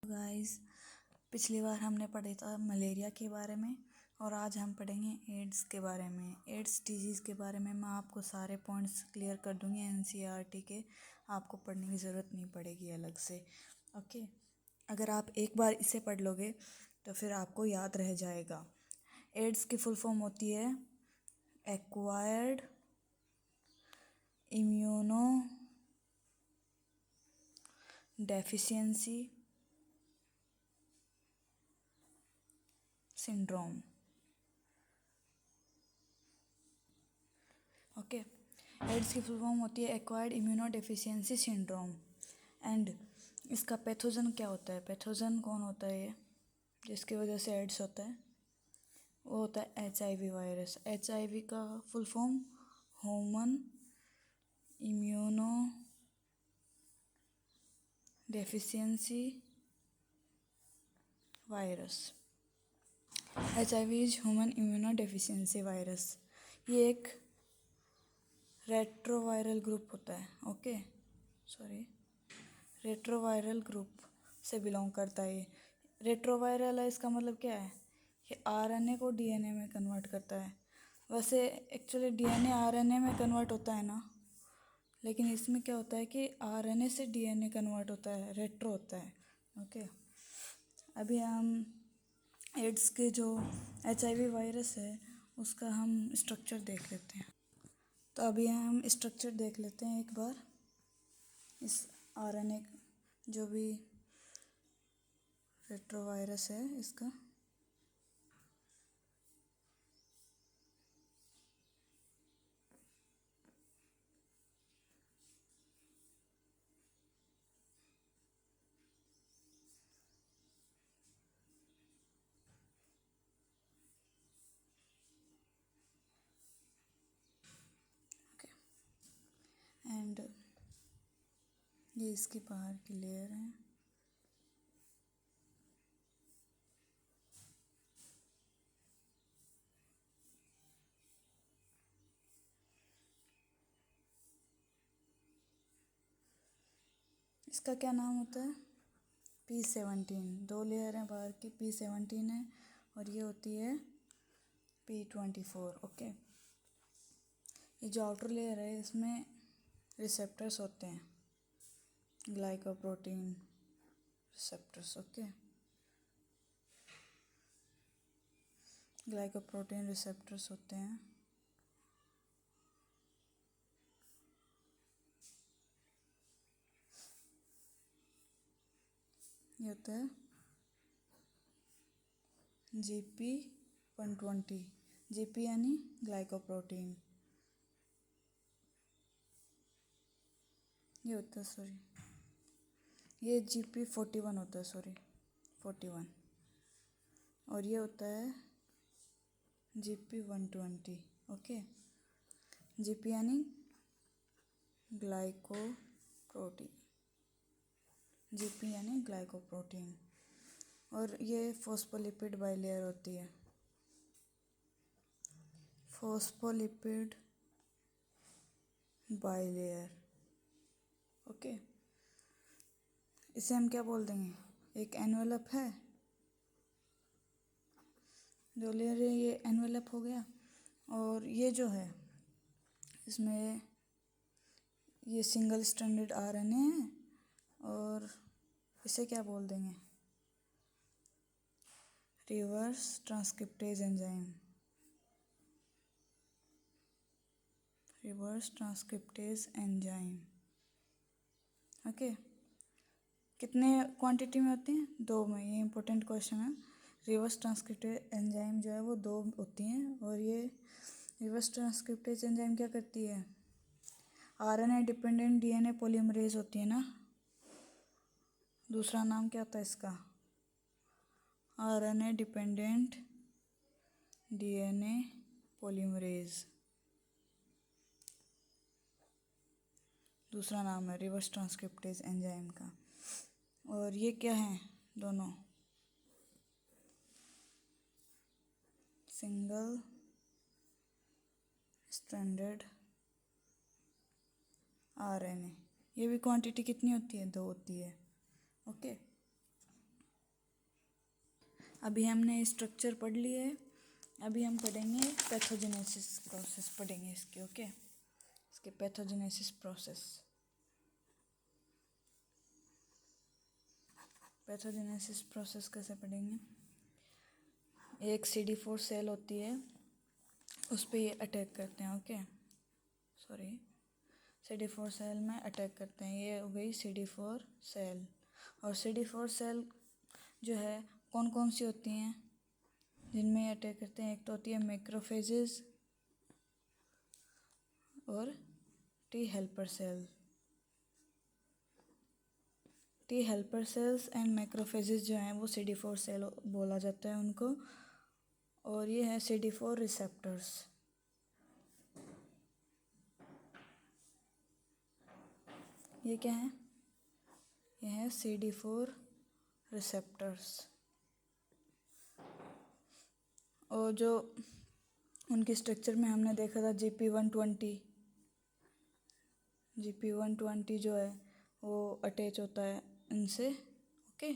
Guys, पिछली बार हमने पढ़ा था मलेरिया के बारे में और आज हम पढ़ेंगे एड्स के बारे में। एड्स डिजीज़ के बारे में मैं आपको सारे पॉइंट्स क्लियर कर दूंगी एनसीईआरटी के। आपको पढ़ने की ज़रूरत नहीं पड़ेगी अलग से। ओके, अगर आप एक बार इसे पढ़ लोगे तो फिर आपको याद रह जाएगा। एड्स की फुल फॉर्म होती है acquired immunodeficiency syndrome. Okay, AIDS की फुल फॉर्म होती है acquired immunodeficiency syndrome. And इसका पैथोजन क्या होता है? पैथोजन कौन होता है ये जिसकी वजह से एड्स होता है? वो होता है HIV वायरस। HIV का full form human immuno deficiency virus. HIV is human immuno deficiency virus. ये एक रेट्रोवायरल ग्रुप होता है। ओके, रेट्रोवायरल ग्रुप से बिलोंग करता है। ये रेट्रोवायरल है, इसका मतलब क्या है? ये RNA को DNA में कन्वर्ट करता है। वैसे एक्चुअली DNA RNA में कन्वर्ट होता है ना, लेकिन इसमें क्या होता है कि RNA से DNA कन्वर्ट होता है, रेट्रो होता है। ओके, अभी हम एड्स के जो HIV वायरस है उसका हम स्ट्रक्चर देख लेते हैं। तो अभी हम स्ट्रक्चर देख लेते हैं एक बार। इस RNA जो भी रेट्रोवायरस है इसका। ओके, एंड ये इसकी बाहर की लेयर है। इसका क्या नाम होता है? P17। दो लेयर हैं बाहर की, P17 है और ये होती है P24। ओके, ये जो आउटर लेयर है इसमें रिसेप्टर्स होते हैं, glycoprotein receptors. Okay, glycoprotein receptors होते हैं। ये होता है GP120। GP यानी ग्लाइकोप्रोटीन। ये होता है ये GP41 होता है 41। और ये होता है GP120। ओके, GP यानी ग्लाइकोप्रोटीन, GP यानी ग्लाइकोप्रोटीन। और ये फॉस्फोलिपिड बाइलेयर होती है, फॉस्फोलिपिड बाइलेयर। ओके, इसे हम क्या बोल देंगे? एक एनवेलप है, जो लेयर है ये एनवेलप हो गया। और ये जो है इसमें ये सिंगल स्ट्रैंडेड RNA है और इसे क्या बोल देंगे? Reverse transcriptase enzyme. Reverse transcriptase enzyme. Okay, कितने क्वांटिटी में होती हैं? 2 में। ये इंपॉर्टेंट क्वेश्चन है। रिवर्स ट्रांसक्रिप्टेज एंजाइम जो है वो 2 होती हैं। और ये रिवर्स ट्रांसक्रिप्टेज एंजाइम क्या करती है? RNA डिपेंडेंट DNA पॉलीमरेज होती है ना। दूसरा नाम क्या होता है इसका? RNA dependent DNA polymerase. दूसरा नाम है रिवर्स ट्रांसक्रिप्टेज एंजाइम का। और ये क्या है? दोनों सिंगल स्ट्रैंडेड RNA। ये भी क्वांटिटी कितनी होती है? 2 होती है। ओके, अभी हमने स्ट्रक्चर पढ़ लिया है, अभी हम पढ़ेंगे पैथोजेनेसिस प्रोसेस पढ़ेंगे इसकी। ओके, इसके पैथोजेनेसिस प्रोसेस। पैथोजेनेसिस प्रोसेस कैसे पढ़ेंगे? एक CD4 सेल होती है, उस पर ये अटैक करते हैं। ओके, सॉरी, CD4 सेल में अटैक करते हैं। ये हो गई CD4 सेल। और CD4 सेल जो है कौन कौन सी होती हैं जिनमें अटैक करते हैं? एक तो होती है मैक्रोफेजेस और T helper cell. T helper cells and macrophages जो हैं वो CD4 सेल बोला जाता है उनको। और ये है CD4 रिसेप्टर्स। ये क्या है? ये है CD4 रिसेप्टर्स। और जो उनकी स्ट्रक्चर में हमने देखा था GP120 जो है वो अटैच होता है इनसे। ओके,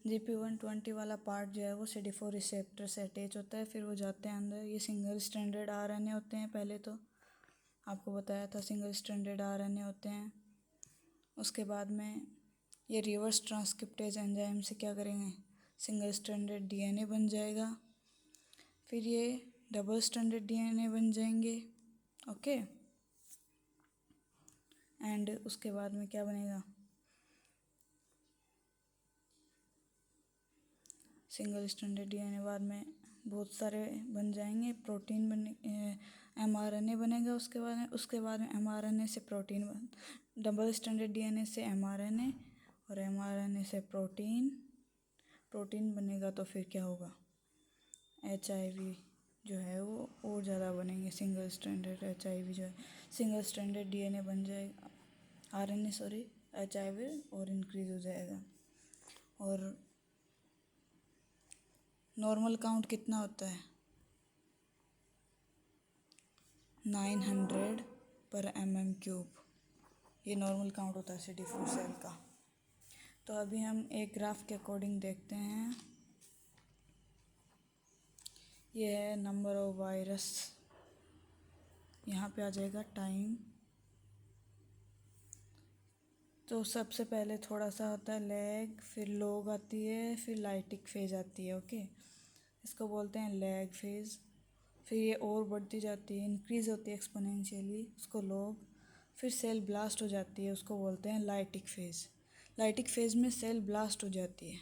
GP120 वाला पार्ट जो है वो CD4 रिसेप्टर से अटैच होता है, फिर वो जाते हैं अंदर। ये सिंगल स्ट्रैंडेड RNA होते हैं, पहले तो आपको बताया था सिंगल स्ट्रैंडेड RNA होते हैं। उसके बाद में ये रिवर्स ट्रांसक्रिप्टेज एंजाइम से क्या करेंगे? सिंगल स्ट्रैंडेड DNA बन जाएगा, फिर ये डबल स्ट्रैंडेड DNA बन जाएंगे। ओके, एंड उसके बाद में क्या बनेगा? सिंगल स्ट्रैंडेड DNA बाद में बहुत सारे बन जाएंगे, प्रोटीन बने, mRNA बनेगा। उसके बाद में mRNA से प्रोटीन डबल स्ट्रैंडेड DNA से mRNA और mRNA से प्रोटीन बनेगा। तो फिर क्या होगा? HIV जो है वो और ज़्यादा बनेंगे। सिंगल स्ट्रैंडेड HIV जो है सिंगल स्ट्रैंडेड DNA बन जाएगा, RNA सॉरी, HIV और इंक्रीज़ हो जाएगा। और नॉर्मल काउंट कितना होता है? 900 पर mm³। ये नॉर्मल काउंट होता है CD4 सेल का। तो अभी हम एक ग्राफ के अकॉर्डिंग देखते हैं। ये है नंबर ऑफ वायरस, यहाँ पे आ जाएगा टाइम। तो सबसे पहले थोड़ा सा होता है लैग, फिर लॉग आती है, फिर लाइटिक फेज आती है। ओके, इसको बोलते हैं लैग फेज। फिर ये और बढ़ती जाती है, इंक्रीज़ होती है एक्सपोनेंशियली, उसको लॉग। फिर सेल ब्लास्ट हो जाती है, उसको बोलते हैं लाइटिक फेज। लाइटिक फेज में सेल ब्लास्ट हो जाती है।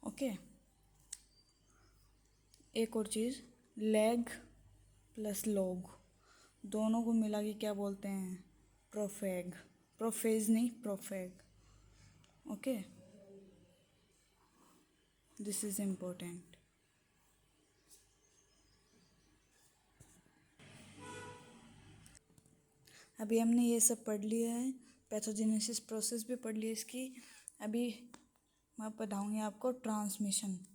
ओके, एक और चीज़, लैग प्लस लॉग दोनों को मिला के क्या बोलते हैं? प्रोफेग। प्रोफेज नहीं, prophage. Okay, this is important. अभी हमने ये सब पढ़ लिया है, पैथोजेनेसिस प्रोसेस भी पढ़ ली इसकी। अभी मैं पढ़ाऊँगी आपको ट्रांसमिशन।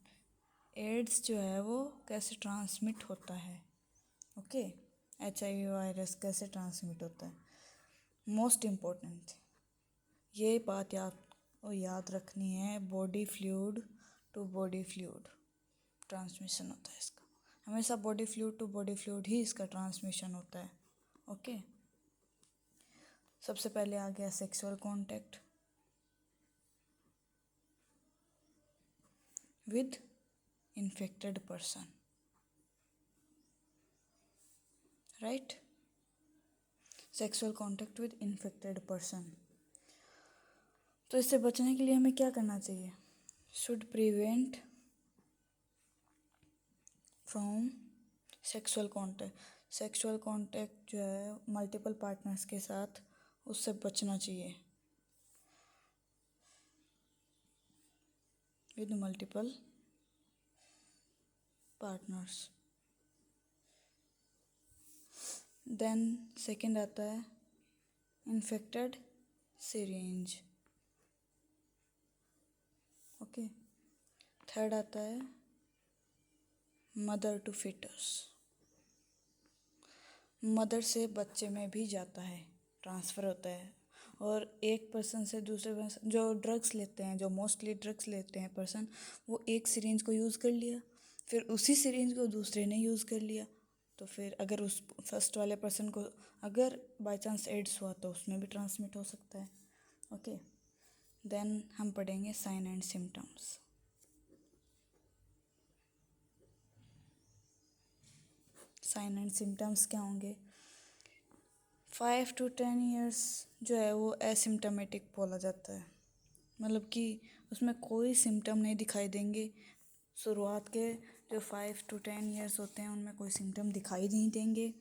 एड्स जो है वो कैसे ट्रांसमिट होता है। ओके, HIV वायरस कैसे ट्रांसमिट होता है, मोस्ट इम्पोर्टेंट ये बात याद रखनी है। Body fluid to body fluid transmission होता है इसका। हमेशा body fluid to body fluid ही इसका ट्रांसमिशन होता है। ओके, सबसे पहले आ गया sexual contact with infected person, right? Sexual contact with infected person. तो इससे बचने के लिए हमें क्या करना चाहिए? Should prevent from sexual contact. Sexual contact जो है मल्टीपल पार्टनर्स के साथ, उससे बचना चाहिए। With multiple partners. Then second आता है इन्फेक्टेड सिरिंज। ओके, थर्ड आता है मदर टू फिटस। मदर से बच्चे में भी जाता है, ट्रांसफ़र होता है। और एक पर्सन से दूसरे पर्सन जो ड्रग्स लेते हैं, जो मोस्टली ड्रग्स लेते हैं पर्सन, वो एक सिरिंज को यूज़ कर लिया, फिर उसी सिरिंज को दूसरे ने यूज़ कर लिया, तो फिर अगर उस फर्स्ट वाले पर्सन को अगर बाय चांस एड्स हुआ तो उसमें भी ट्रांसमिट हो सकता है। ओके, देन हम पढ़ेंगे sign and symptoms. Sign and symptoms क्या होंगे? 5 to 10 ईयर्स जो है वो एसिम्टमेटिक बोला जाता है, मतलब कि उसमें कोई सिम्टम नहीं दिखाई देंगे। शुरुआत के जो 5 to 10 ईयर्स होते हैं उनमें कोई सिम्टम दिखाई नहीं देंगे।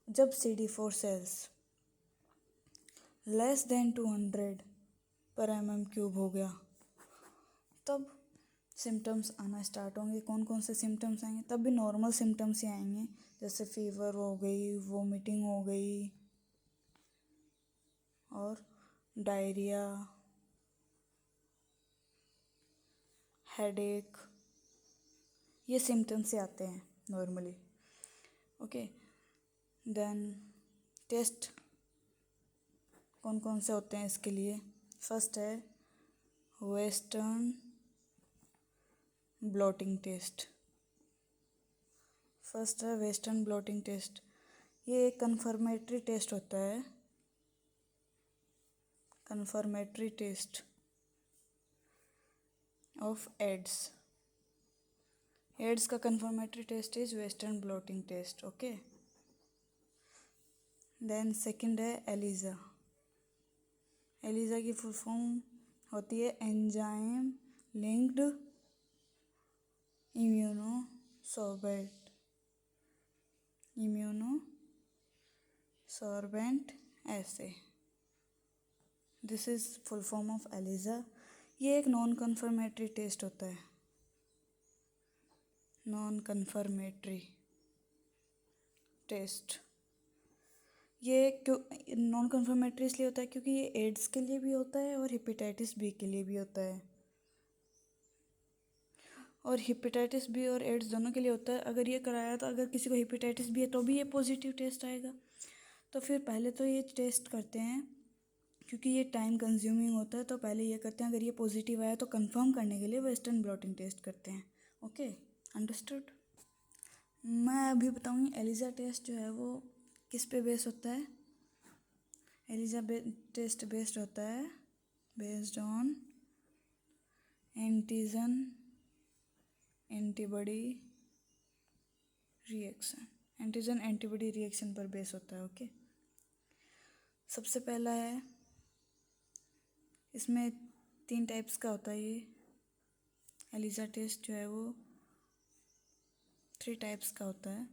जब CD4 सेल्स लेस देन 200 पर mm³ हो गया तब सिम्टम्स आना स्टार्ट होंगे। कौन कौन से सिम्टम्स आएंगे? तब भी नॉर्मल सिम्टम्स ही आएंगे, जैसे फीवर हो गई, वोमिटिंग हो गई और डायरिया, हेडेक, ये सिम्टम्स से आते हैं नॉर्मली। ओके, देन टेस्ट कौन कौन से होते हैं इसके लिए? फर्स्ट है वेस्टर्न ब्लॉटिंग टेस्ट। फर्स्ट है वेस्टर्न ब्लॉटिंग टेस्ट। ये एक कन्फर्मेटरी टेस्ट होता है, confirmatory test of AIDS. AIDS का confirmatory test is western blotting test. Okay, then second है एलिजा। एलिजा की फुल फॉर्म होती है enzyme linked immunosorbent assay. This is full form of ELISA. ये एक नॉन कन्फर्मेटरी टेस्ट होता है, non confirmatory test. ये क्यों नॉन कन्फर्मेटरी इसलिए होता है क्योंकि ये एड्स के लिए भी होता है और हेपेटाइटिस बी के लिए भी होता है, और हेपेटाइटिस बी और एड्स दोनों के लिए होता है। अगर ये कराया तो अगर किसी को हेपेटाइटिस बी है तो भी ये पॉजिटिव टेस्ट आएगा। तो फिर पहले तो ये टेस्ट करते हैं, क्योंकि ये टाइम कंज्यूमिंग होता है, तो पहले ये करते हैं अगर ये पॉजिटिव आया तो कंफर्म करने के लिए वेस्टर्न ब्लॉटिंग टेस्ट करते हैं। Okay, understood. मैं अभी बताऊँगी एलिजा टेस्ट जो है वो किस पे बेस होता है। एलिजा टेस्ट बेस्ड होता है based on antigen antibody reaction. Antigen antibody reaction पर बेस होता है। ओके, सबसे पहला है, इसमें 3 टाइप्स का होता है। ये एलिजा टेस्ट जो है वो 3 टाइप्स का होता है।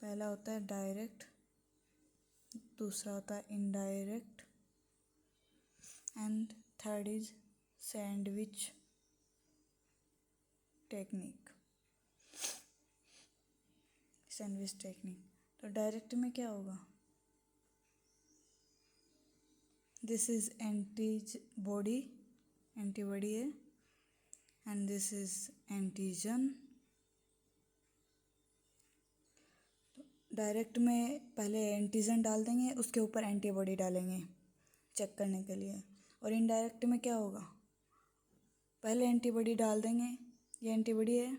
पहला होता है डायरेक्ट, दूसरा होता है indirect, and third is sandwich technique. Sandwich technique. तो डायरेक्ट में क्या होगा? दिस इज एंटीबॉडी है, and this is antigen. Direct में पहले एंटीजन डाल देंगे, उसके ऊपर एंटीबॉडी डालेंगे चेक करने के लिए। और इनडायरेक्ट में क्या होगा? पहले एंटीबॉडी डाल देंगे, ये एंटीबॉडी है,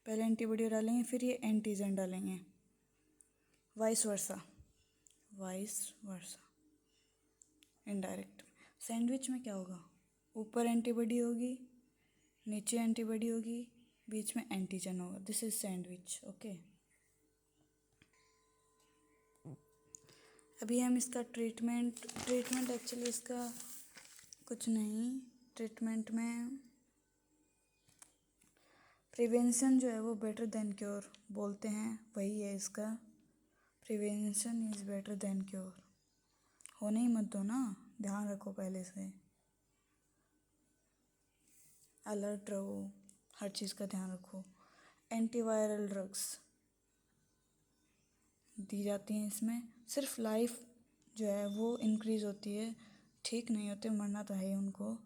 पहले एंटीबॉडी डालेंगे फिर ये एंटीजन डालेंगे, वाइस वर्सा इनडायरेक्ट। सैंडविच में क्या होगा? ऊपर एंटीबॉडी होगी, नीचे एंटीबॉडी होगी, बीच में एंटीजन होगा। This is sandwich. ओके, अभी हम इसका ट्रीटमेंट एक्चुअली इसका कुछ नहीं। ट्रीटमेंट में प्रिवेंशन जो है वो बेटर देन क्योर बोलते हैं, वही है इसका। Prevention is better than cure. होने ही मत दो ना, ध्यान रखो, पहले से अलर्ट रहो, हर चीज़ का ध्यान रखो। एंटीवायरल ड्रग्स दी जाती हैं इसमें। सिर्फ लाइफ जो है वो इंक्रीज़ होती है, ठीक नहीं होते, मरना तो है ही उनको।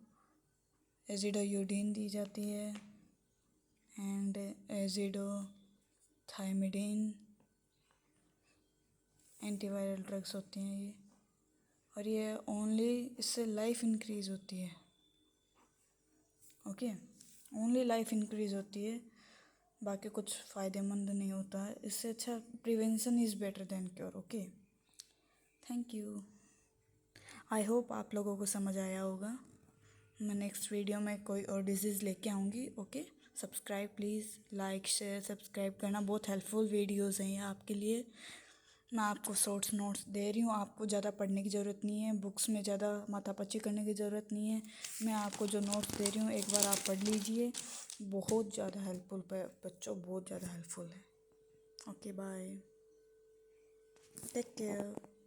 एजिडोयूडीन दी जाती है एंड थायमिडीन, एंटीवायरल ड्रग्स होती हैं ये, और ये ओनली इससे लाइफ इंक्रीज़ होती है। ओके, ओनली लाइफ इंक्रीज़ होती है, बाकी कुछ फ़ायदेमंद नहीं होता है। इससे अच्छा prevention is better than cure. Okay, thank you. I hope आप लोगों को समझ आया होगा। मैं नेक्स्ट वीडियो में कोई और डिजीज़ लेके आऊँगी। Okay, subscribe please, like share subscribe करना, बहुत हेल्पफुल वीडियोज़ हैं ये आपके लिए। मैं आपको शॉर्ट्स नोट्स दे रही हूँ, आपको ज़्यादा पढ़ने की ज़रूरत नहीं है, बुक्स में ज़्यादा माथापच्ची करने की ज़रूरत नहीं है। मैं आपको जो नोट्स दे रही हूँ एक बार आप पढ़ लीजिए, बहुत ज़्यादा हेल्पफुल बच्चों, बहुत ज़्यादा हेल्पफुल है। Okay, bye, take care.